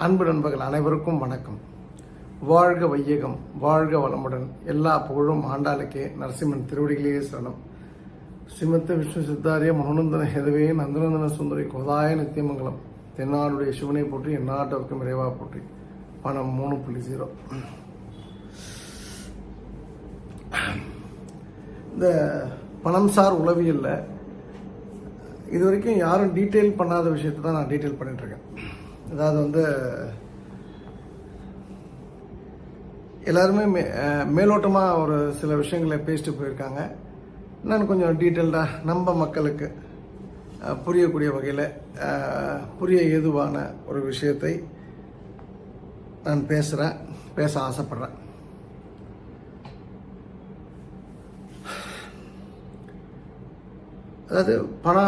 அன்பு நண்பர்கள் அனைவருக்கும் வணக்கம். வாழ்க வையகம், வாழ்க வளமுடன். எல்லா புகழும் ஆண்டாளுக்கே. நரசிம்மன் திருவடிகளே சரணம். ஸ்ரீமத்த விஷ்ணு சித்தாரிய மனோநந்தன ஹெதவே நந்தநந்தன சுந்தரி கோதாய நித்தியமங்கலம். தென்னாடுடைய சிவனை போற்றி எந்நாட்டவருக்கும் இறைவா போற்றி. பணம் 3.0. இந்த பணம்சார் உளவியல்ல இது வரைக்கும் யாரும் டீட்டெயில் பண்ணாத விஷயத்தை தான் நான் டீட்டெயில் பண்ணிட்டு இருக்கேன். அதாவது எல்லாருமே மேலோட்டமாக ஒரு சில விஷயங்களை பேசிட்டு போயிருக்காங்க. நான் கொஞ்சம் டீட்டெயில்டாக நம்ம மக்களுக்கு புரியக்கூடிய வகையில் புரிய ஏதுவான ஒரு விஷயத்தை நான் பேச ஆசைப்படுறேன். அதாவது பண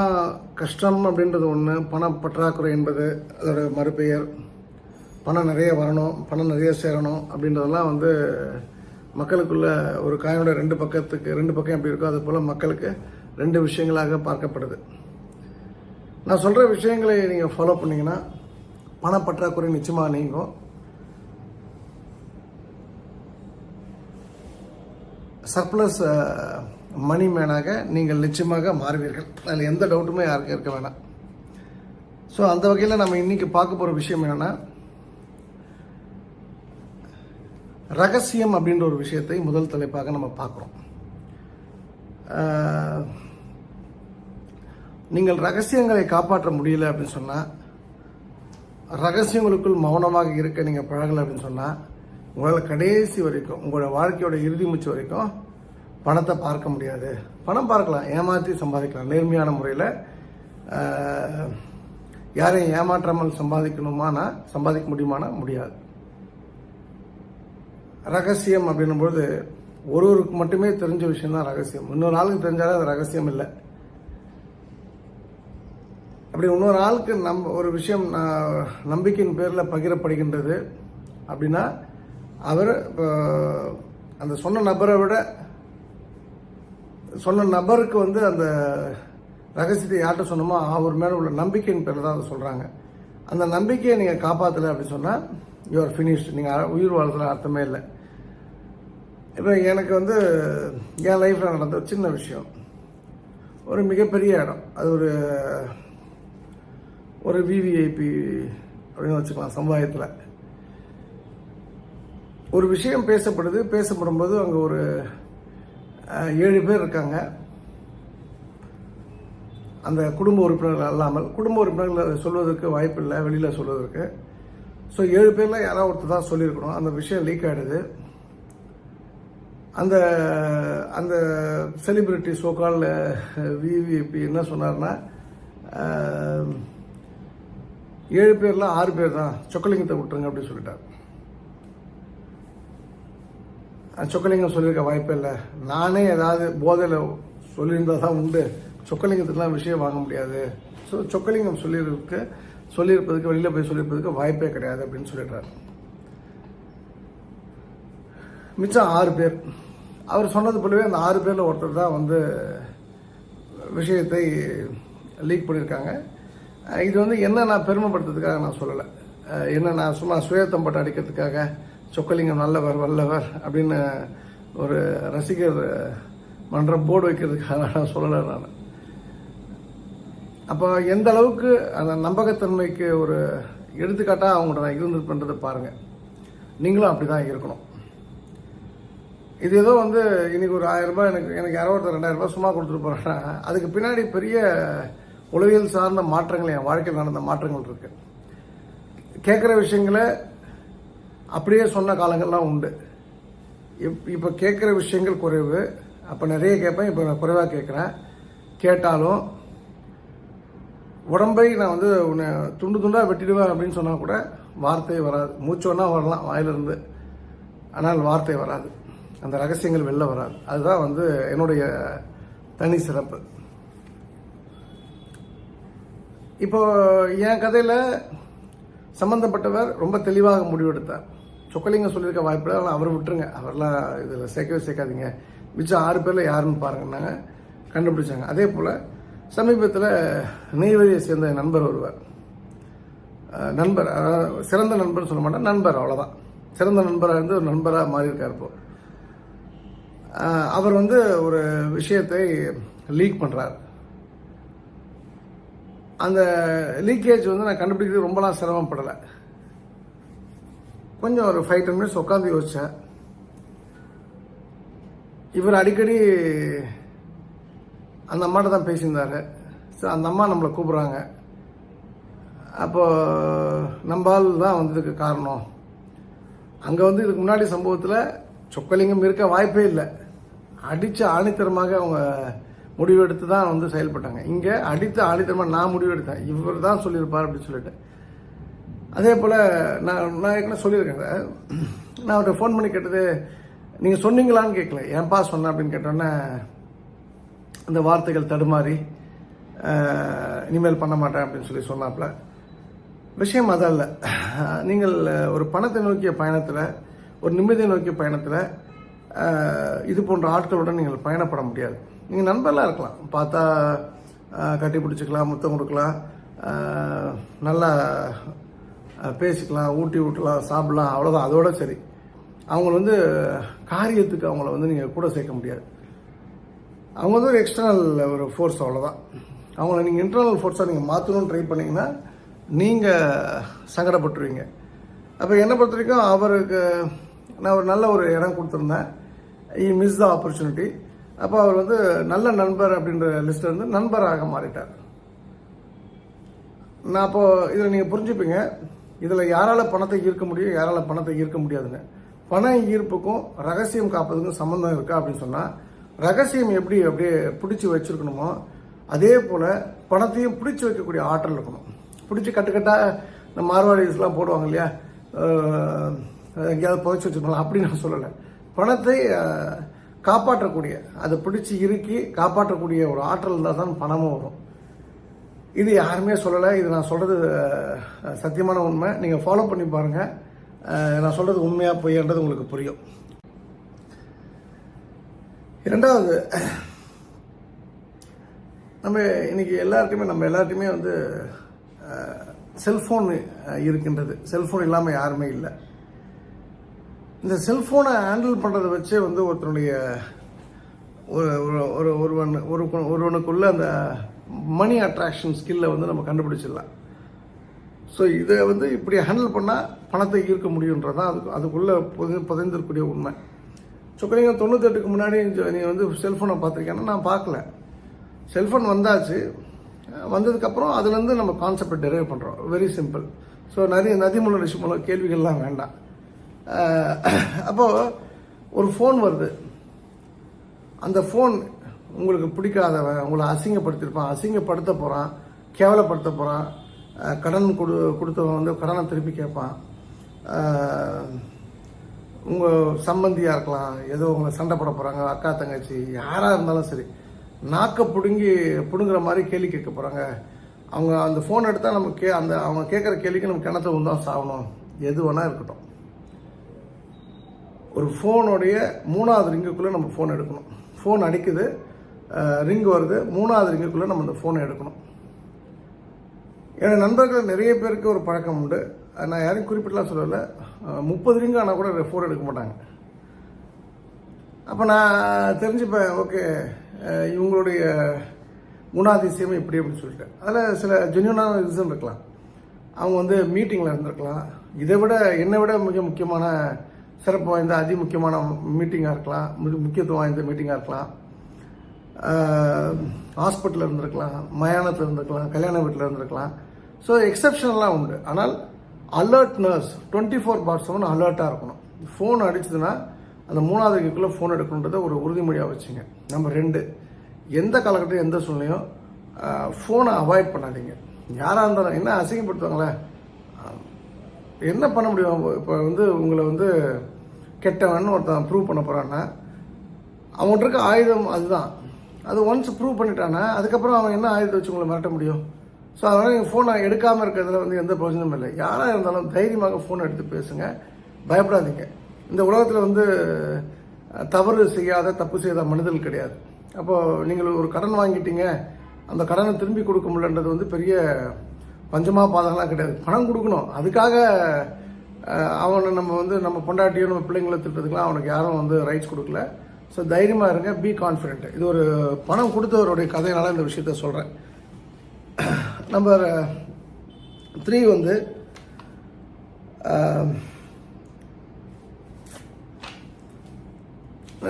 கஷ்டம் அப்படின்றது ஒன்று, பண பற்றாக்குறை என்பது அதோட மறுபெயர். பணம் நிறைய வரணும், பணம் நிறைய சேரணும் அப்படின்றதெல்லாம் மக்களுக்குள்ள ஒரு காயோட ரெண்டு பக்கம் எப்படி இருக்கோ அது போல் மக்களுக்கு ரெண்டு விஷயங்களாக பார்க்கப்படுது. நான் சொல்கிற விஷயங்களை நீங்கள் ஃபாலோ பண்ணிங்கன்னா பணப்பற்றாக்குறை நிச்சயமாக நீங்கும். சர்ப்ளஸ் மணி மேனாக நீங்கள் நிச்சயமாக மாறுவீர்கள். அதில் எந்த டவுட்டுமே யாருக்கும் இருக்க வேணாம். ஸோ அந்த வகையில் நம்ம இன்னைக்கு பார்க்க போகிற விஷயம் என்னென்னா, ரகசியம் அப்படின்ற ஒரு விஷயத்தை முதல் தலைப்பாக நம்ம பார்க்குறோம். நீங்கள் ரகசியங்களை காப்பாற்ற முடியல அப்படின்னு சொன்னால், ரகசியங்களுக்குள் மௌனமாக இருக்க நீங்கள் பழகலை அப்படின்னு சொன்னால், உங்களால் கடைசி வரைக்கும் உங்களோட வாழ்க்கையோட இறுதி மூச்சு வரைக்கும் பணத்தை பார்க்க முடியாது. பணம் பார்க்கலாம், ஏமாற்றி சம்பாதிக்கலாம். நேர்மையான முறையில் யாரையும் ஏமாற்றாமல் சம்பாதிக்க முடியுமானா முடியாது. ரகசியம் அப்படின்னும்போது ஒருவருக்கு மட்டுமே தெரிஞ்ச விஷயம் தான் ரகசியம். இன்னொரு ஆளுக்கு தெரிஞ்சாலும் அது ரகசியம் இல்லை. அப்படி இன்னொரு ஆளுக்கு ஒரு விஷயம் நம்பிக்கையின் பேரில் பகிரப்படுகின்றது அப்படின்னா, அவர் அந்த சொன்ன நபருக்கு அந்த ரகசியத்தை யார்கிட்ட சொன்னோமோ அவர் மேலே உள்ள நம்பிக்கையின் பேரில் தான் அதை சொல்கிறாங்க. அந்த நம்பிக்கையை நீங்கள் காப்பாற்றலை அப்படின்னு சொன்னால் யூஆர் ஃபினிஷ்ட். நீங்கள் உயிர் வாழ்றதுல அர்த்தமே இல்லை. இப்போ எனக்கு என் லைஃப்பில் நடந்த ஒரு சின்ன விஷயம். ஒரு மிகப்பெரிய இடம், அது ஒரு விவிஐபி அப்படின்னு வச்சுக்கலாம். சமுதாயத்தில் ஒரு விஷயம் பேசப்படும்போது அங்கே ஒரு 7 பேர் இருக்காங்க. அந்த குடும்ப உறுப்பினர்கள் அல்லாமல், குடும்ப உறுப்பினர்கள் சொல்வதற்கு வாய்ப்பு இல்லை வெளியில் சொல்வதற்கு. ஸோ 7 பேரில் யாராவது ஒருத்தர் தான் சொல்லியிருக்கணும். அந்த விஷயம் லீக் ஆகிடுது. அந்த செலிபிரிட்டி சோகால் விவிஐபி என்ன சொன்னார்னா, 7 பேரில் 6 பேர் தான், சொக்கலிங்கத்தை விட்டுருங்க அப்படின்னு சொல்லிட்டார். சொக்கலிங்கம் சொல்லியிருக்க வாய்ப்பே இல்லை. நானே ஏதாவது போதையில் சொல்லியிருந்தால் தான் உண்டு. சொக்கலிங்கத்துக்குலாம் விஷயம் வாங்க முடியாது. ஸோ சொக்கலிங்கம் சொல்லியிருப்பதுக்கு வெளியில் போய் சொல்லியிருப்பதுக்கு வாய்ப்பே கிடையாது அப்படின்னு சொல்லிடுறாரு. மிச்சம் 6 பேர். அவர் சொன்னது போலவே அந்த 6 பேரில் ஒருத்தர் தான் விஷயத்தை லீக் பண்ணியிருக்காங்க. இது என்ன நான் பெருமைப்படுத்துறதுக்காக நான் சொல்லலை. என்ன நான் சும்மா சுயத்தம்பட்டு அடிக்கிறதுக்காக சொக்கலிங்கம் நல்லவர் வல்லவர் அப்படின்னு ஒரு ரசிகர் மன்றம் போர்டு வைக்கிறதுக்காக நான் சொல்லலை. நான் அப்போ எந்த அளவுக்கு அந்த நம்பகத்தன்மைக்கு ஒரு எடுத்துக்காட்டாக அவங்கள்ட்ட நான் இருந்துருப்பேன்றதை பாருங்கள். நீங்களும் அப்படி தான் இருக்கணும். இது ஏதோ இன்னைக்கு ஒரு 1000 ரூபாய் எனக்கு யாரோ ஒருத்தர் 2000 ரூபாய் சும்மா கொடுத்துட்டு போகிறேன்னா அதுக்கு பின்னாடி பெரிய உளவியல் சார்ந்த மாற்றங்கள், என் வாழ்க்கையில் நடந்த மாற்றங்கள் இருக்கு. கேட்குற விஷயங்களை அப்படியே சொன்ன காலங்கள்லாம் உண்டு. இப்போ கேட்குற விஷயங்கள் குறைவு. அப்போ நிறைய கேட்பேன், இப்போ நான் குறைவாக கேட்குறேன். கேட்டாலும் உடம்பை நான் உன்னை துண்டாக வெட்டிடுவேன் அப்படின்னு சொன்னால் கூட வார்த்தை வராது. மூச்சு ஒன்றா வரலாம் வாயிலிருந்து, ஆனால் வார்த்தை வராது. அந்த ரகசியங்கள் வெளில வராது. அதுதான் என்னுடைய தனி சிறப்பு. இப்போ என் கதையில் சம்பந்தப்பட்டவர் ரொம்ப தெளிவாக முடிவெடுத்தார். சொக்கலிங்கம் சொல்லியிருக்க வாய்ப்பு இல்லை, ஆனால் அவர் விட்டுருங்க, அவரெல்லாம் இதில் சேர்க்காதீங்க. மிச்சம் 6 பேரில் யாருன்னு பாருங்கன்னாங்க. கண்டுபிடிச்சாங்க. அதே போல் சமீபத்தில் நெய்வேலியை சேர்ந்த நண்பர் ஒருவர் நண்பர், சிறந்த நண்பர்னு சொல்ல மாட்டேன், நண்பர் அவ்வளோதான். சிறந்த நண்பராக இருந்து ஒரு நண்பராக மாறி இருக்கார் இப்போ. அவர் வந்து ஒரு விஷயத்தை லீக் பண்ணுறார். அந்த லீக்கேஜ் வந்து நான் கண்டுபிடிக்கிறது ரொம்பலாம் சிரமப்படலை. கொஞ்சம் ஒரு 5-10 மினிட்ஸ் உட்காந்து யோசித்தேன். இவர் அடிக்கடி அந்த அம்மாட்ட தான் பேசியிருந்தார். ஸோ அந்த அம்மா நம்மளை கூப்பிட்றாங்க. அப்போது நம்ம ஆள் தான் வந்ததுக்கு காரணம். அங்கே வந்து இதுக்கு முன்னாடி சம்பவத்தில் சொக்கலிங்கம் இருக்க வாய்ப்பே இல்லை. அடித்து ஆணித்தரமாக அவங்க முடிவெடுத்து தான் வந்து செயல்பட்டாங்க. இங்கே அடித்து ஆணித்தரமாக நான் முடிவெடுத்தேன், இவர் தான் சொல்லியிருப்பார் அப்படின்னு சொல்லிட்டு. அதே போல் நான் ஏற்கனவே சொல்லியிருக்கேங்க. நான் அவர்கிட்ட ஃபோன் பண்ணி கேட்டது, நீங்கள் சொன்னீங்களான்னு கேட்கல, ஏன்பா சொன்னேன் அப்படின்னு கேட்டோன்னே அந்த வார்த்தைகள் தடுமாறி இனிமேல் பண்ண மாட்டேன் அப்படின்னு சொல்லி சொன்னாப்புல. விஷயம் அதான் இல்லை. நீங்கள் ஒரு பணத்தை நோக்கிய பயணத்தில், ஒரு நிம்மதியை நோக்கிய பயணத்தில் இது போன்ற ஆட்களுடன் நீங்கள் பயணப்பட முடியாது. நீங்கள் நண்பர்களாக இருக்கலாம், பார்த்தா கட்டி பிடிச்சிக்கலாம், முத்தம் கொடுக்கலாம், நல்லா பேசிக்கலாம், ஊட்டி விட்டலாம், சாப்பிடலாம், அவ்வளோதான், அதோட சரி. அவங்கள வந்து காரியத்துக்கு அவங்கள வந்து நீங்கள் கூட சேர்க்க முடியாது. அவங்க வந்து ஒரு எக்ஸ்டர்னல் ஒரு ஃபோர்ஸ், அவ்வளோதான். அவங்கள நீங்கள் இன்டர்னல் ஃபோர்ஸாக நீங்கள் மாற்றணும்னு ட்ரை பண்ணிங்கன்னா நீங்கள் சங்கடப்பட்டுருவீங்க. அப்போ என்னை பொறுத்த வரைக்கும் அவருக்கு நான் ஒரு நல்ல ஒரு இடம் கொடுத்துருந்தேன். Miss the opportunity. அப்போ அவர் வந்து நல்ல நண்பர் அப்படின்ற லிஸ்ட்டில் இருந்து நண்பராக மாறிட்டார். நான் அப்போது இதில் நீங்கள் புரிஞ்சுப்பீங்க, இதில் யாரால் பணத்தை ஈர்க்க முடியும், யாரால் பணத்தை ஈர்க்க முடியாதுன்னு. பண ஈர்ப்புக்கும் ரகசியம் காப்பதுக்கும் சம்மந்தம் இருக்கா அப்படின்னு சொன்னால், ரகசியம் எப்படி அப்படியே பிடிச்சி வச்சுருக்கணுமோ அதே போல் பணத்தையும் பிடிச்சி வைக்கக்கூடிய ஆற்றல் இருக்கணும். பிடிச்சி கட்டுக்கட்டாக இந்த மார்வாடிஸ்லாம் போடுவாங்க இல்லையா, எங்கேயாவது புதைச்சி வச்சுருக்கணும், அப்படி நான் சொல்லலை. பணத்தை காப்பாற்றக்கூடிய, அதை பிடிச்சி இறுக்கி காப்பாற்றக்கூடிய ஒரு ஆற்றல் இருந்தால் தான் பணமும் வரும். இது யாருமே சொல்லலை. இது நான் சொல்கிறது சத்தியமான உண்மை. நீங்கள் ஃபாலோ பண்ணி பாருங்கள். நான் சொல்கிறது உண்மையாக பொய்யன்றது உங்களுக்கு புரியும். இரண்டாவது, நம்ம இன்னைக்கு நம்ம எல்லாருக்குமே வந்து செல்ஃபோன் இருக்கின்றது. செல்ஃபோன் இல்லாமல் யாருமே இல்லை. இந்த செல்ஃபோனை ஹேண்டில் பண்ணுறதை வச்சே வந்து ஒருத்தனுடைய ஒருவனுக்குள்ள அந்த மணி அட்ராக்ஷன் ஸ்கில்லை வந்து நம்ம கண்டுபிடிச்சிடலாம். ஸோ இதை வந்து இப்படி ஹேண்டில் பண்ணால் பணத்தை ஈர்க்க முடியுன்றதான் அதுக்குள்ளே புதைந்திருக்கக்கூடிய உண்மை. சொக்கலிங்கம் 98க்கு முன்னாடி நீ வந்து செல்ஃபோனை பார்த்துருக்கேன்னா நான் பார்க்கல. செல்ஃபோன் வந்தாச்சு, வந்ததுக்கப்புறம் அதுலேருந்து நம்ம கான்செப்டை டெரைவ் பண்ணுறோம். Very simple. ஸோ நதிமுள்ள ரிஷிமுள்ள கேள்விகள்லாம் வேண்டாம். அப்போது ஒரு ஃபோன் வருது. அந்த ஃபோன் உங்களுக்கு பிடிக்காதவன், உங்களை அசிங்கப்படுத்தியிருப்பான், அசிங்கப்படுத்த போகிறான், கேவலப்படுத்த போகிறான், கடன் கொடுத்தவன் வந்து கடனை திருப்பி கேட்பான், உங்கள் சம்பந்தியாக இருக்கலாம், ஏதோ உங்களை சண்டை போட போகிறாங்க, அக்கா தங்கச்சி யாராக இருந்தாலும் சரி, நாக்கை பிடுங்குற மாதிரி கேள்வி கேட்க போகிறாங்க. அவங்க அந்த ஃபோன் எடுத்தால் நமக்கு அவங்க கேட்குற கேள்விக்கு நம்ம கிணத்துல தான் சாகணும். எது வேணால் இருக்கட்டும். ஒரு ஃபோனுடைய 3வது ரிங்குக்குள்ளே நம்ம ஃபோன் எடுக்கணும். ஃபோன் அடிக்குது, ரிங் வருது, 3வது ரிங்குக்குள்ளே நம்ம அந்த ஃபோனை எடுக்கணும். என் நண்பர்கள் நிறைய பேருக்கு ஒரு பழக்கம் உண்டு. நான் யாரையும் குறிப்பிட்டலாம் சொல்லலை, 30 ரிங்கு ஆனால் கூட ஃபோன் எடுக்க மாட்டாங்க. அப்போ நான் தெரிஞ்சுப்பேன், ஓகே இவங்களுடைய குணாதிசயம் இப்படி அப்படின்னு சொல்லிட்டு. அதில் சில ஜென்யூனான ரீசன் இருக்கலாம். அவங்க வந்து மீட்டிங்கில் இருந்திருக்கலாம், என்னை விட மிக முக்கியமான சிறப்பு வாய்ந்த அதிமுக்கியமான மீட்டிங்காக இருக்கலாம், முக்கியத்துவம் வாய்ந்த மீட்டிங்காக இருக்கலாம், ஹாஸ்பிட்டலில் இருந்திருக்கலாம், மயானத்தில் இருந்திருக்கலாம், கல்யாண வீட்டில் இருந்திருக்கலாம். ஸோ எக்ஸப்ஷன்லாம் உண்டு. ஆனால் அலர்ட்னஸ் 24/7 அலர்ட்டாக இருக்கணும். ஃபோன் அடிச்சதுன்னா அந்த 3வது ரிங்குக்குள்ளே ஃபோன் எடுக்கணுன்றதை ஒரு உறுதிமொழியாக வச்சுங்க. நம்பர் 2, எந்த காலகட்டம் எந்த சூழ்நிலையும் ஃபோனை அவாய்ட் பண்ணாதீங்க. யாராக இருந்தாலும் என்ன அசிங்கப்படுத்துவாங்களே, என்ன பண்ண முடியும்? இப்போ வந்து உங்களை வந்து கெட்டவன்னு ஒருத்தன் ப்ரூவ் பண்ண போகிறான்னா அவன்கிட்ட இருக்க ஆயுதம் அதுதான். அது ஒன்ஸ் ப்ரூவ் பண்ணிட்டானா அதுக்கப்புறம் அவன் என்ன ஆயுதத்தை வச்சு உங்களை மிரட்ட முடியும்? ஸோ அதனால் நீங்கள் ஃபோனை எடுக்காமல் இருக்கிறதுல வந்து எந்த பிரயோஜனமும் இல்லை. யாராக இருந்தாலும் தைரியமாக ஃபோனை எடுத்து பேசுங்க, பயப்படாதீங்க. இந்த உலகத்தில் வந்து தவறு செய்யாத, தப்பு செய்யாத மனிதர்கள் கிடையாது. அப்போது நீங்கள் ஒரு கடன் வாங்கிட்டீங்க, அந்த கடனை திரும்பி கொடுக்க முடியலன்றது வந்து பெரிய பஞ்சமாக பாதகம்லாம் கிடையாது. பணம் கொடுக்கணும். அதுக்காக அவனை நம்ம பொண்டாட்டியோ நம்ம பிள்ளைங்களை திட்டத்துக்குலாம் அவனுக்கு யாரும் ரைட்ஸ் கொடுக்கல. ஸோ தைரியமாக இருங்க, பி கான்ஃபிடென்ட். இது ஒரு பணம் கொடுத்தவருடைய கதையினால இந்த விஷயத்த சொல்கிறேன். நம்பர் 3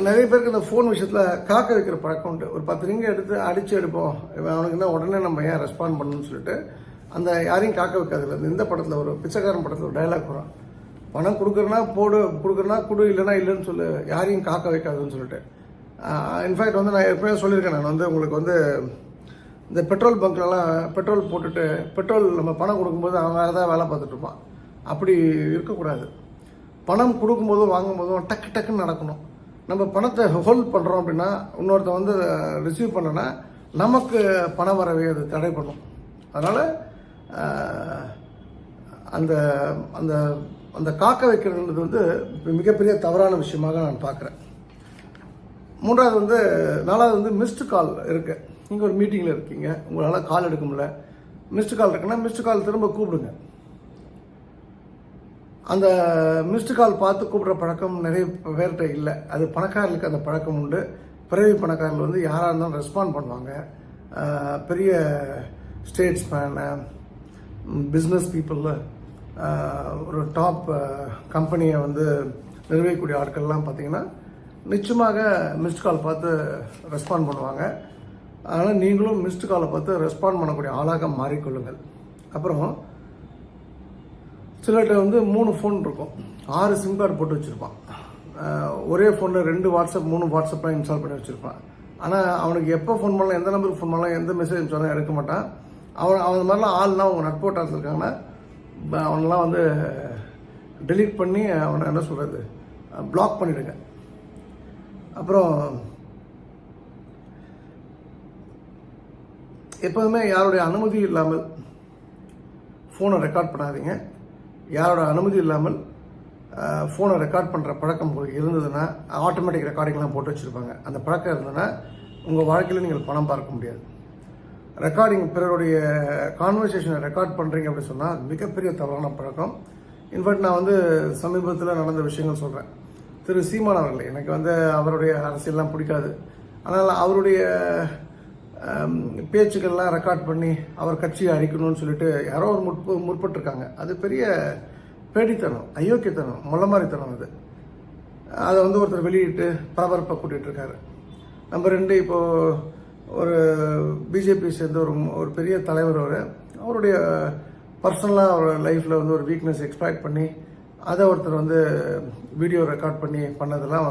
நிறைய பேருக்கு இந்த ஃபோன் விஷயத்தில் காக்க வைக்கிற பழக்கம் உண்டு. ஒரு 10 ரிங்கை எடுத்து அடித்து எடுப்போம், அவனுக்கு என்ன உடனே நம்ம ஏன் ரெஸ்பாண்ட் பண்ணணும்னு சொல்லிட்டு அந்த யாரையும் காக்க வைக்காதுல்ல. இந்த படத்தில் ஒரு பிச்சைக்காரன் படத்தில் ஒரு டைலாக் வரும், பணம் கொடுக்குறனா கொடு, இல்லைனா இல்லைன்னு சொல்லு, யாரையும் காக்க வைக்காதுன்னு சொல்லிட்டு. இன்ஃபேக்ட் நான் எப்பவுமே சொல்லியிருக்கேன், நான் உங்களுக்கு இந்த பெட்ரோல் பங்க்லலாம் பெட்ரோல் போட்டுட்டு பெட்ரோல் நம்ம பணம் கொடுக்கும்போது அவன் வேறு ஏதாவது வேலை பார்த்துட்டு இருப்பான். அப்படி இருக்கக்கூடாது. பணம் கொடுக்கும்போதும் வாங்கும்போதும் டக்குன்னு நடக்கணும். நம்ம பணத்தை ஹோல்ட் பண்ணுறோம் அப்படின்னா இன்னொருத்த ரிசீவ் பண்ணனா நமக்கு பணம் வரவே அது தடை பண்ணும். அதனால் அந்த அந்த அந்த காக்க வைக்கிறதுன்றது மிகப்பெரிய தவறான விஷயமாக நான் பார்க்குறேன். 4வது மிஸ்டு கால் இருக்குது. நீங்கள் ஒரு மீட்டிங்கில் இருக்கீங்க, உங்களால் கால் எடுக்க முடியல, மிஸ்டு கால் இருக்குன்னா மிஸ்டு கால் திரும்ப கூப்பிடுங்க. அந்த மிஸ்டு கால் பார்த்து கூப்பிட்ற பழக்கம் நிறைய பேர்கிட்ட இல்லை. அது பணக்காரர்களுக்கு அந்த பழக்கம் உண்டு. பிறவி பணக்காரர்கள் யாராக இருந்தாலும் ரெஸ்பாண்ட் பண்ணுவாங்க. பெரிய ஸ்டேட்ஸ்மேனு, பிஸ்னஸ் பீப்புள், ஒரு டாப் கம்பெனியை நிர்வகிக்கக்கூடிய ஆட்கள்லாம் பார்த்தீங்கன்னா நிச்சயமாக மிஸ்டு கால் பார்த்து ரெஸ்பாண்ட் பண்ணுவாங்க. அதனால் நீங்களும் மிஸ்டு காலை பார்த்து ரெஸ்பாண்ட் பண்ணக்கூடிய ஆளாக மாறிக்கொள்ளுங்கள். அப்புறம் சிலர்கிட்ட 3 ஃபோன் இருக்கும், 6 சிம் கார்டு போட்டு வச்சுருப்பான். ஒரே ஃபோனில் 2 வாட்ஸ்அப் 3 வாட்ஸ்அப்லாம் இன்ஸ்டால் பண்ணி வச்சுருப்பான். ஆனால் அவனுக்கு எப்போ ஃபோன் பண்ணலாம், எந்த நம்பருக்கு ஃபோன் பண்ணலாம், எந்த மெசேஜ் சொன்னால் எடுக்க மாட்டான். அவன் மாதிரிலாம் ஆள்லாம் அவங்க நட்போட்டாரத்தில் இருக்காங்கன்னா அவனெல்லாம் டெலீட் பண்ணி அவனை என்ன சொல்கிறது பிளாக் பண்ணிவிடுங்க. அப்புறம் எப்போதுமே யாருடைய அனுமதி இல்லாமல் ஃபோனை ரெக்கார்ட் பண்ணாதீங்க. யாரோட அனுமதி இல்லாமல் ஃபோனை ரெக்கார்ட் பண்ணுற பழக்கம் இருந்ததுன்னா, ஆட்டோமேட்டிக் ரெக்கார்டிங்லாம் போட்டு வச்சுருப்பாங்க, அந்த பழக்கம் இருந்ததுன்னா உங்கள் வாழ்க்கையில் நீங்கள் பணம் பார்க்க முடியாது. ரெக்கார்டிங் பிறருடைய கான்வர்சேஷனை ரெக்கார்ட் பண்ணுறீங்க அப்படின்னு சொன்னால் மிகப்பெரிய தவறான பழக்கம். இன்ஃபேக்ட் நான் சமீபத்தில் நடந்த விஷயங்கள் சொல்கிறேன். திரு சீமான் அவர்கள், எனக்கு அவருடைய அரசியல்லாம் பிடிக்காது, ஆனால் அவருடைய பேச்சுக்கள்லாம் ரெக்கார்ட் பண்ணி அவர் கட்சியை அழிக்கணும்னு சொல்லிட்டு யாரோ ஒரு முற்பட்டிருக்காங்க. அது பெரிய பேடித்தனம், அயோக்கியத்தனம், முள்ளமாரித்தனம். அதை ஒருத்தர் வெளியிட்டு பரபரப்பை கூட்டிகிட்டு இருக்காரு. நம்பர் 2, இப்போது ஒரு பிஜேபி சேர்ந்த ஒரு பெரிய தலைவர், அவருடைய பர்சனலாக அவர் லைஃப்பில் ஒரு வீக்னஸ் எக்ஸ்பெக்ட் பண்ணி அதை ஒருத்தர் வீடியோ ரெக்கார்ட் பண்ணி பண்ணதெல்லாம்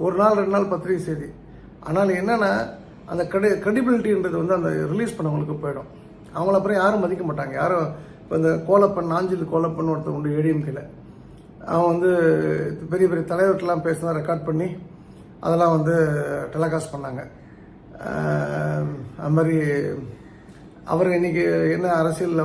ஒரு நாள் 2 நாள் பத்திரிகை செய்தி. ஆனால் என்னென்னா அந்த கிரெடிபிலிட்டின்றது அந்த ரிலீஸ் பண்ணவங்களுக்கு போயிடும். அவங்கள அப்புறம் யாரும் மதிக்க மாட்டாங்க. யாரும் இப்போ இந்த கோலப்பன், நாஞ்சில் கோலப்பன் ஒருத்தர் உண்டு ஏடிஎம்கேல, அவன் பெரிய பெரிய தலைவர்கள்லாம் பேசினா ரெக்கார்ட் பண்ணி அதெல்லாம் டெலகாஸ்ட் பண்ணாங்க. அது மாதிரி அவர் இன்றைக்கி என்ன அரசியல்,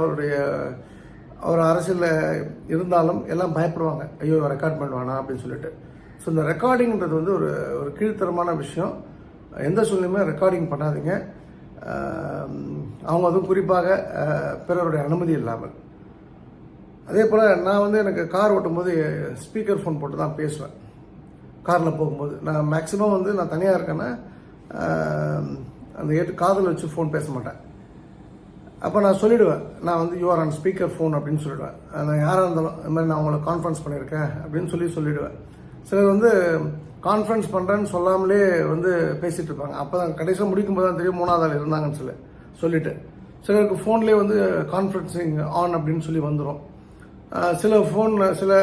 அவர் அரசியலில் இருந்தாலும் எல்லாம் பயப்படுவாங்க, ஐயோ ரெக்கார்ட் பண்ணுவானா அப்படின்னு சொல்லிட்டு. ஸோ இந்த ரெக்கார்டிங்கிறது ஒரு கீழ்த்தரமான விஷயம். எந்த சூழ்நிலையுமே ரெக்கார்டிங் பண்ணாதீங்க. அவங்க அதுவும் குறிப்பாக பிறருடைய அனுமதி இல்லாமல். அதே போல் நான் எனக்கு கார் ஓட்டும்போது ஸ்பீக்கர் ஃபோன் போட்டு தான் பேசுவேன். காரில் போகும்போது நான் மேக்ஸிமம் நான் தனியாக இருக்கேன்னா அந்த காதில் வச்சு ஃபோன் பேச மாட்டேன். அப்போ நான் சொல்லிவிடுவேன், நான் யூஆர் ஆன் ஸ்பீக்கர் ஃபோன் அப்படின்னு சொல்லிவிடுவேன். நான் யாராக இருந்தாலும் இந்த மாதிரி நான் உங்களை கான்ஃபரன்ஸ் பண்ணியிருக்கேன் அப்படின்னு சொல்லிவிடுவேன். சிலர் கான்ஃபரன்ஸ் பண்ணுறேன்னு சொல்லாமலே பேசிகிட்டு இருப்பாங்க. அப்போ தான் கடைசியாக முடிக்கும்போது தான் தெரியும் 3வது ஆள் இருந்தாங்கன்னு சொல்லிட்டு. சிலருக்கு ஃபோன்லேயே கான்ஃபரன்சிங் ஆன் அப்படின்னு சொல்லி வந்துடும். சில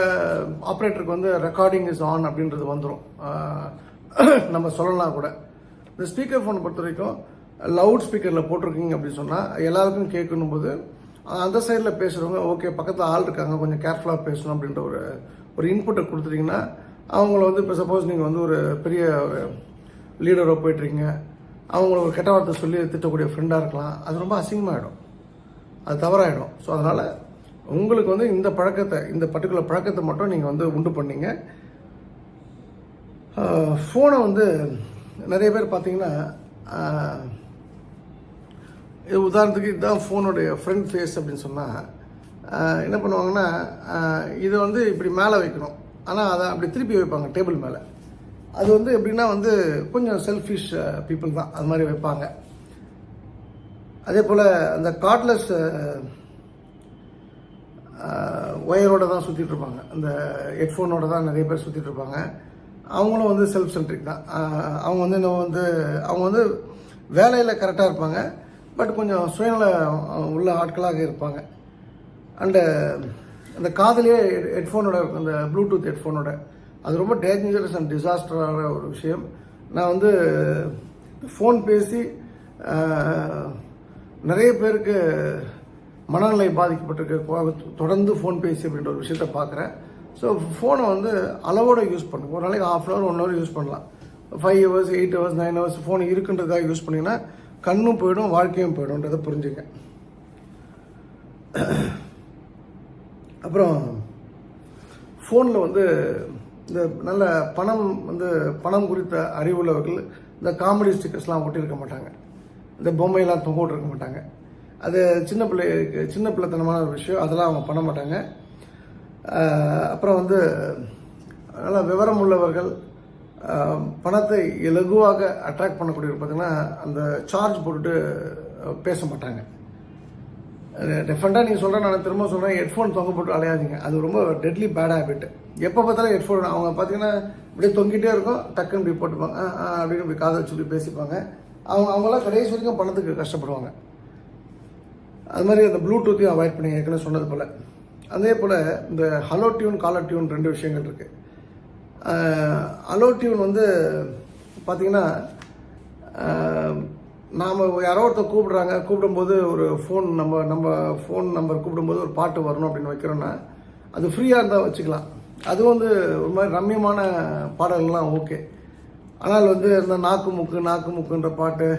ஆப்ரேட்டருக்கு ரெக்கார்டிங் இஸ் ஆன் அப்படின்றது வந்துடும். நம்ம சொல்லலாம் கூட. இந்த ஸ்பீக்கர் ஃபோனை பொறுத்த வரைக்கும் லவுட் ஸ்பீக்கரில் போட்டிருக்கீங்க அப்படின்னு சொன்னால் எல்லாருக்கும் கேட்கணும் போது அந்த சைடில் பேசுகிறவங்க ஓகே பக்கத்தில் ஆள் இருக்காங்க கொஞ்சம் கேர்ஃபுல்லாக பேசணும் அப்படின்ற ஒரு இன்புட்டை கொடுத்துட்டிங்கன்னா அவங்கள இப்போ சப்போஸ் நீங்கள் ஒரு பெரிய ஒரு லீடரோ போயிட்டுருக்கீங்க, அவங்கள ஒரு கெட்ட வார்த்தை சொல்லி திட்டக்கூடிய ஃப்ரெண்டாக இருக்கலாம், அது ரொம்ப அசிங்கமாகிடும், அது தவறாயிடும். ஸோ அதனால் உங்களுக்கு இந்த பழக்கத்தை, இந்த பர்டிகுலர் பழக்கத்தை மட்டும் நீங்கள் உண்டு பண்ணீங்க. ஃபோனை நிறைய பேர் பார்த்தீங்கன்னா இது உதாரணத்துக்கு இதுதான் ஃபோனுடைய ஃப்ரண்ட் ஃபேஸ் அப்படின்னு சொன்னால் என்ன பண்ணுவாங்கன்னா இதை வந்து இப்படி மேலே வைக்கணும், ஆனால் அதை அப்படி திருப்பி வைப்பாங்க டேபிள் மேலே. அது வந்து எப்படின்னா வந்து கொஞ்சம் செல்ஃபிஷ் பீப்புள் தான் அது மாதிரி வைப்பாங்க. அதே போல் அந்த கார்ட்லெஸ் ஒயரோடு தான் சுற்றிட்டு இருப்பாங்க, அந்த ஹெட்ஃபோனோட தான் நிறைய பேர் சுற்றிட்டு இருப்பாங்க. அவங்களும் வந்து செல்ஃப் சென்ட்ரிக் தான். அவங்க வந்து அவங்க வந்து வேலையில் கரெக்டாக இருப்பாங்க, பட் கொஞ்சம் சுயநல உள்ள ஆட்களாக இருப்பாங்க. அண்டு அந்த காதலியே ஹெட்ஃபோனோட அந்த ப்ளூடூத் ஹெட்ஃபோனோட அது ரொம்ப டேஞ்சரஸ் அண்ட் டிசாஸ்டரான ஒரு விஷயம். நான் வந்து ஃபோன் பேசி நிறைய பேருக்கு மனநிலை பாதிக்கப்பட்டிருக்கு தொடர்ந்து ஃபோன் பேசி அப்படின்ற ஒரு விஷயத்த பார்க்குறேன். ஸோ ஃபோனை வந்து அளவோடு யூஸ் பண்ணுங்க. ஒரு நாளைக்கு 1/2 hour 1 hour யூஸ் பண்ணலாம். 5 hours 8 hours 9 hours phone இருக்குன்றதுக்காக use பண்ணிங்கன்னா கண்ணும் போயிடும் வாழ்க்கையும் போயிடும்ன்றதை புரிஞ்சுங்க. அப்புறம் ஃபோனில் வந்து இந்த நல்ல பணம் குறித்த அறிவுள்ளவர்கள் இந்த காமெடி ஸ்டிக்கர்ஸ்லாம் ஒட்டியிருக்க மாட்டாங்க, இந்த பொம்மையெல்லாம் தொங்க விட்டுருக்க மாட்டாங்க. அது சின்ன பிள்ளைத்தனமான ஒரு விஷயம், அதெல்லாம் அவங்க பண்ண மாட்டாங்க. அப்புறம் வந்து நல்லா விவரம் உள்ளவர்கள் பணத்தை இலகுவாக அட்ராக்ட் பண்ணக்கூடிய பார்த்தீங்கன்னா அந்த சார்ஜ் போட்டுட்டு பேச மாட்டாங்க. டெஃபரெண்டாக நீங்கள் சொல்கிறேன், நான் திரும்ப சொல்கிறேன், ஹெட்ஃபோன் தொங்க போட்டு அலையாதீங்க. அது ரொம்ப டெட்லி பேட் ஹேபிட். எப்போ பார்த்தாலும் ஹெட்ஃபோன் அவங்க பார்த்தீங்கன்னா இப்படியே தொங்கிட்டே இருக்கும், டக்குன்னு இப்படி போட்டுப்பாங்க, அப்படின்னு இப்படி காதை சொல்லி பேசிப்பாங்க. அவங்களாம் கடைசி வரைக்கும் பணத்துக்கு கஷ்டப்படுவாங்க. அது மாதிரி அந்த ப்ளூடூத்தையும் அவாய்ட் பண்ணி ஏற்கனவே சொன்னது போல். அதே போல் இந்த ஹலோ டியூன் காலர் டியூன் 2 விஷயங்கள் இருக்குது. ஹலோ டியூன் வந்து பார்த்திங்கன்னா நாம் யாரோ ஒருத்தர் கூப்பிடும்போது ஒரு நம்ம ஃபோன் நம்பர் கூப்பிடும்போது ஒரு பாட்டு வரணும் அப்படின்னு வைக்கிறோன்னா அது ஃப்ரீயாக இருந்தால் வச்சுக்கலாம். அது வந்து ஒரு மாதிரி ரம்மியமான பாடல்கள்லாம் ஓகே. ஆனால் வந்து இந்த நாக்கு முக்குன்ற பாட்டு,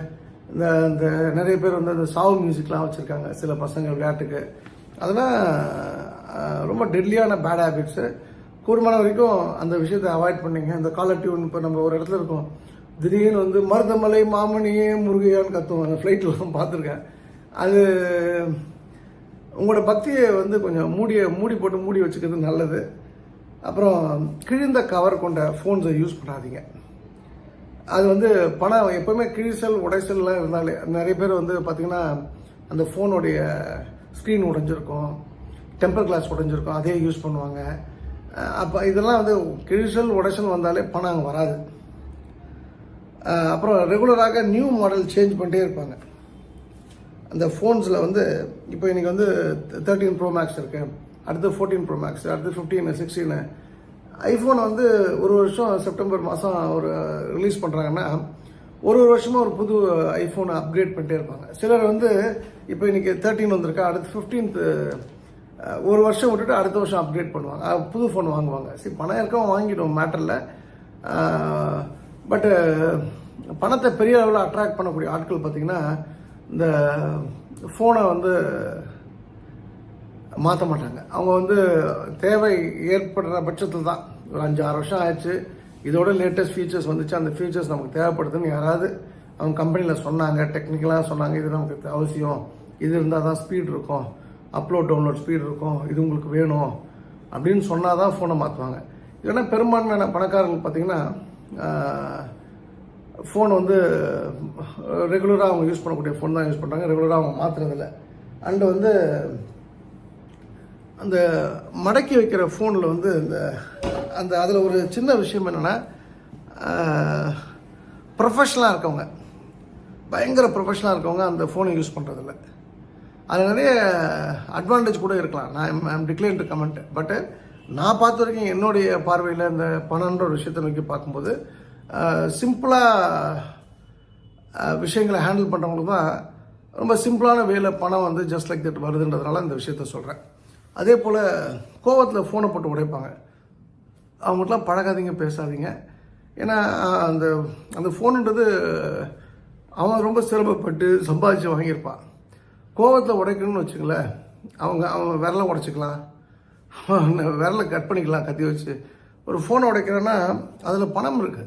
இந்த நிறைய பேர் வந்து இந்த சாவு மியூசிக்லாம் வச்சுருக்காங்க சில பசங்க விளையாட்டுக்கு. அதெல்லாம் ரொம்ப டெட்லியான பேட் ஹேபிட்ஸு. கூடுமான வரைக்கும் அந்த விஷயத்தை அவாய்ட் பண்ணிங்க. இந்த காலர் டியூன் இப்போ நம்ம ஒரு இடத்துல இருக்கோம், திடீர்னு வந்து மருதமலை மாமணியே முருகையான்னு கத்துவாங்க, ஃப்ளைட்லாம் பார்த்துருக்கேன். அது உங்களோட பக்தியை வந்து கொஞ்சம் மூடி வச்சுக்கிறது நல்லது. அப்புறம் கிழிந்த கவர் கொண்ட ஃபோன்ஸை யூஸ் பண்ணாதீங்க. அது வந்து பணம் எப்போவுமே கிழிசல் உடைசல்லாம் இருந்தாலே நிறைய பேர் வந்து பார்த்திங்கன்னா அந்த ஃபோனுடைய ஸ்க்ரீன் உடைஞ்சிருக்கும், டெம்பர் கிளாஸ் உடைஞ்சிருக்கும், அதே யூஸ் பண்ணுவாங்க. அப்போ இதெல்லாம் வந்து கிழிசல் உடைசல் வந்தாலே பணம் அங்கே வராது. அப்புறம் ரெகுலராக நியூ மாடல் சேஞ்ச் பண்ணிட்டே இருப்பாங்க அந்த ஃபோன்ஸில். வந்து இப்போ இன்றைக்கி வந்து 13 Pro Max இருக்குது, அடுத்து 14 Pro Max, அடுத்து 15 16. ஐஃபோனை வந்து ஒரு வருஷம் செப்டம்பர் மாதம் ஒரு ரிலீஸ் பண்ணுறாங்கன்னா ஒரு வருஷமாக ஒரு புது ஐஃபோனை அப்கிரேட் பண்ணிட்டே இருப்பாங்க. சிலர் வந்து இப்போ இன்றைக்கி 13 வந்திருக்கா, அடுத்து 15th ஒரு வருஷம் விட்டுட்டு அடுத்த வருஷம் அப்கிரேட் பண்ணுவாங்க, புது ஃபோன் வாங்குவாங்க. சரி, பணம் இருக்கவங்க வாங்கிடும், மேட்டரில். பட்டு பணத்தை பெரிய அளவில் அட்ராக்ட் பண்ணக்கூடிய ஆட்கள் பார்த்திங்கன்னா இந்த ஃபோனை வந்து மாற்ற மாட்டாங்க. அவங்க வந்து தேவை ஏற்படுற பட்சத்தில் தான். ஒரு 5-6 வருஷம் ஆயிடுச்சு, இதோட லேட்டஸ்ட் ஃபீச்சர்ஸ் வந்துச்சு, அந்த ஃபீச்சர்ஸ் நமக்கு தேவைப்படுதுன்னு யாராவது அவங்க கம்பெனியில் சொன்னாங்க, டெக்னிக்கலாக சொன்னாங்க, இது நமக்கு அவசியம், இது இருந்தால் தான் ஸ்பீட் இருக்கும், அப்லோட் டவுன்லோட் ஸ்பீட் இருக்கும், இது உங்களுக்கு வேணும் அப்படின்னு சொன்னால் தான் ஃபோனை மாற்றுவாங்க. இல்லைன்னா பெரும்பான்மையான பணக்காரர்கள் பார்த்திங்கன்னா ஃபோன் வந்து ரெகுலராக அவங்க யூஸ் பண்ணக்கூடிய ஃபோன் தான் யூஸ் பண்ணுறாங்க, ரெகுலராக அவங்க மாற்றுறதில்ல. அண்டு வந்து அந்த மடக்கி வைக்கிற ஃபோனில் வந்து அந்த அதில் ஒரு சின்ன விஷயம் என்னென்னா, ப்ரொஃபஷ்னலாக இருக்கவங்க, பயங்கர ப்ரொஃபஷ்னலாக இருக்கவங்க அந்த ஃபோனை யூஸ் பண்ணுறதில்ல. அது நிறைய அட்வான்டேஜ் கூட இருக்கலாம். I'm decline to comment. பட்டு நான் பார்த்த வரைக்கும் என்னுடைய பார்வையில் இந்த பணன்ற ஒரு விஷயத்தை நோக்கி பார்க்கும்போது சிம்பிளாக விஷயங்களை ஹேண்டில் பண்ணுறவங்களுக்கு தான் ரொம்ப சிம்பிளான வேலை பணம் வந்து ஜஸ்ட் லைக் தட் வருதுன்றதுனால இந்த விஷயத்த சொல்கிறேன். அதே போல் கோவத்தில் ஃபோனை போட்டு உடைப்பாங்க. அவங்கள்ட்டலாம் பழகாதீங்க, பேசாதீங்க. ஏன்னா அந்த ஃபோனுன்றது அவன் ரொம்ப சிரமப்பட்டு சம்பாதிச்சு வாங்கியிருப்பான். கோவத்தை உடைக்கணும்னு வச்சுங்களேன், அவன் விரலை உடைச்சிக்கலாம், விரலை கட் பண்ணிக்கலாம் கத்தி வச்சு. ஒரு ஃபோனை உடைக்கிறேன்னா அதில் பணம் இருக்குது.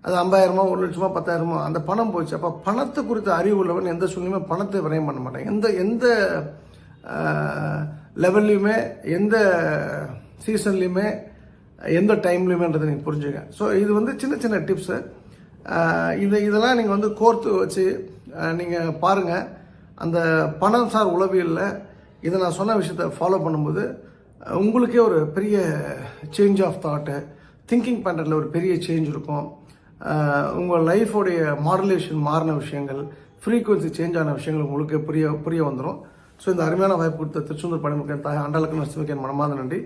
அது 50,000 1 லட்சமோ 10,000 அந்த பணம் போச்சு. அப்போ பணத்தை குறித்த அறிவு உள்ளவன் எந்த சூழ்நிலையுமே பணத்தை விரயம் பண்ண மாட்டான். எந்த லெவல்லையுமே, எந்த சீசன்லையுமே, எந்த டைம்லையுமேன்றதை நீங்கள் புரிஞ்சுங்க. ஸோ இது வந்து சின்ன சின்ன டிப்ஸு. இதெல்லாம் நீங்கள் வந்து கோர்த்து வச்சு நீங்கள் பாருங்கள். அந்த பணம் சார் உளவியலில் இதை நான் சொன்ன விஷயத்தை ஃபாலோ பண்ணும்போது உங்களுக்கே ஒரு பெரிய சேஞ்ச் ஆஃப் தாட்டு, திங்கிங் பண்ணுறதுல ஒரு பெரிய சேஞ்ச் இருக்கும். உங்கள் லைஃபோடைய மாடுலேஷன் மாறின விஷயங்கள், ஃப்ரீக்குவன்சி சேஞ்ச் ஆன விஷயங்கள் உங்களுக்கு புரிய வந்துடும். ஸோ இந்த அருமையான வாய்ப்பு கொடுத்த திருச்செந்தூர் பணிமுகன் தாய் ஆண்டாளுக்கு நரசிம்மன் மனமார்ந்த நன்றி.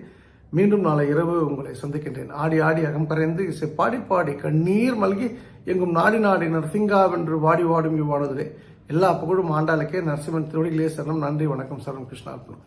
மீண்டும் நாளை இரவு உங்களை சந்திக்கின்றேன். ஆடி ஆடி அகம் கரைந்து இசை பாடி பாடி கண்ணீர் மல்கி எங்கும் நாடி நாடி நரசிங்காவென்று வாடி வாடும் இவ்வாடுதலே. எல்லா புகழும் ஆண்டாளுக்கே. நரசிம்மன் திருவடிகளே சரணம். நன்றி, வணக்கம். சரணம். கிருஷ்ணார்ப்பணம்.